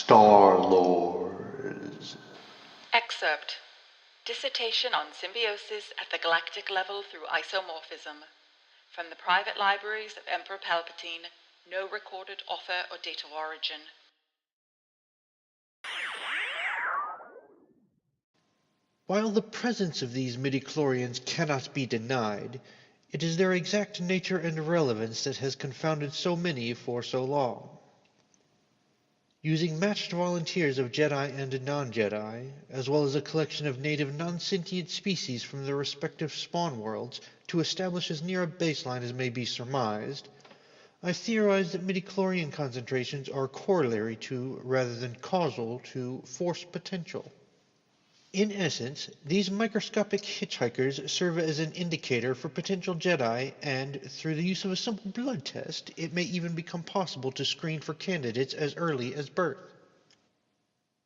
Star-Lords. Excerpt. Dissertation on Symbiosis at the Galactic level through Isomorphism. From the private libraries of Emperor Palpatine. No recorded author or date of origin. While the presence of these midi-chlorians cannot be denied, it is their exact nature and relevance that has confounded so many for so long. Using matched volunteers of Jedi and non-Jedi, as well as a collection of native non-sentient species from their respective spawn worlds to establish as near a baseline as may be surmised, I theorize that midi-chlorian concentrations are corollary to, rather than causal to, force potential. In essence, these microscopic hitchhikers serve as an indicator for potential Jedi, and through the use of a simple blood test, it may even become possible to screen for candidates as early as birth.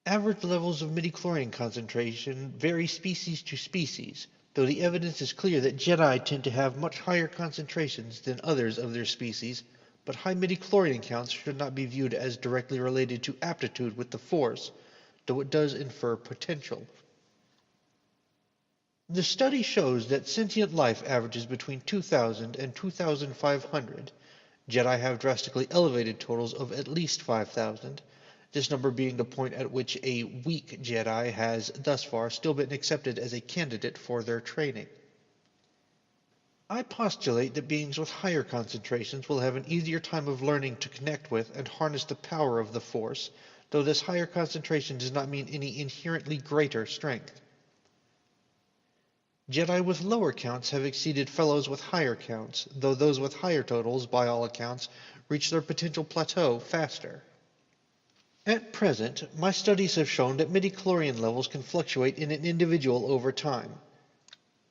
Average levels of midi-chlorian concentration vary species to species, though the evidence is clear that Jedi tend to have much higher concentrations than others of their species, but high midi-chlorian counts should not be viewed as directly related to aptitude with the Force, though it does infer potential. The study shows that sentient life averages between 2,000 and 2,500. Jedi have drastically elevated totals of at least 5,000, this number being the point at which a weak Jedi has thus far still been accepted as a candidate for their training. I postulate that beings with higher concentrations will have an easier time of learning to connect with and harness the power of the Force, though this higher concentration does not mean any inherently greater strength. Jedi with lower counts have exceeded fellows with higher counts, though those with higher totals, by all accounts, reach their potential plateau faster. At present, my studies have shown that midi-chlorian levels can fluctuate in an individual over time.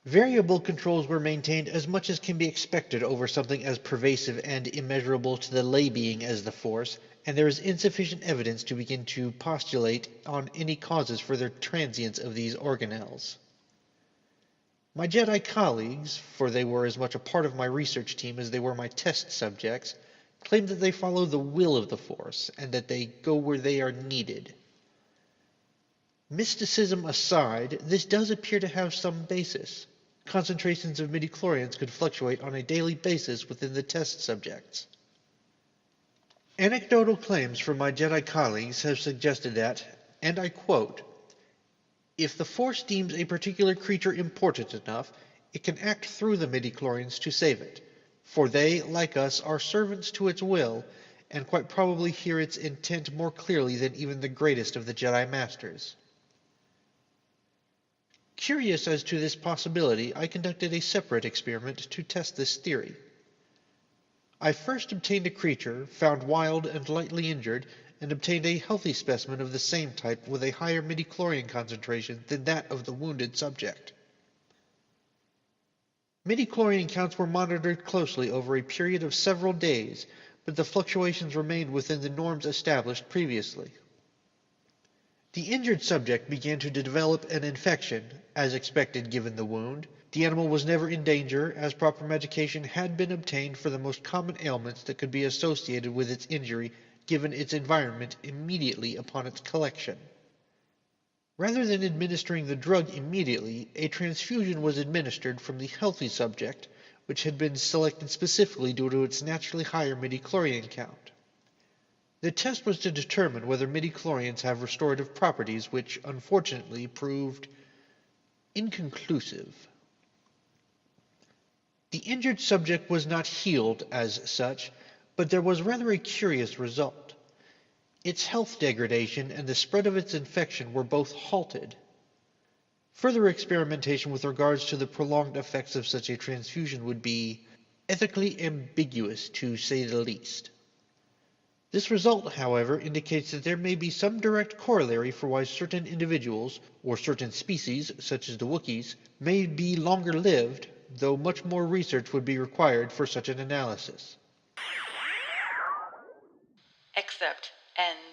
Variable controls were maintained as much as can be expected over something as pervasive and immeasurable to the lay being as the Force, and there is insufficient evidence to begin to postulate on any causes for the transience of these organelles. My Jedi colleagues, for they were as much a part of my research team as they were my test subjects, claim that they follow the will of the Force, and that they go where they are needed. Mysticism aside, this does appear to have some basis. Concentrations of midi-chlorians could fluctuate on a daily basis within the test subjects. Anecdotal claims from my Jedi colleagues have suggested that, and I quote, "If the Force deems a particular creature important enough, it can act through the midi-chlorians to save it, for they, like us, are servants to its will, and quite probably hear its intent more clearly than even the greatest of the Jedi Masters." Curious as to this possibility, I conducted a separate experiment to test this theory. I first obtained a creature, found wild and lightly injured, and obtained a healthy specimen of the same type with a higher midi-chlorian concentration than that of the wounded subject. Midi-chlorian counts were monitored closely over a period of several days, but the fluctuations remained within the norms established previously. The injured subject began to develop an infection, as expected given the wound. The animal was never in danger, as proper medication had been obtained for the most common ailments that could be associated with its injury given its environment immediately upon its collection. Rather than administering the drug immediately, a transfusion was administered from the healthy subject, which had been selected specifically due to its naturally higher midi-chlorian count. The test was to determine whether midi-chlorians have restorative properties, which unfortunately proved inconclusive. The injured subject was not healed as such, but there was rather a curious result. Its health degradation and the spread of its infection were both halted. Further experimentation with regards to the prolonged effects of such a transfusion would be ethically ambiguous, to say the least. This result, however, indicates that there may be some direct corollary for why certain individuals, or certain species, such as the Wookiees, may be longer lived, though much more research would be required for such an analysis. Excerpt. End.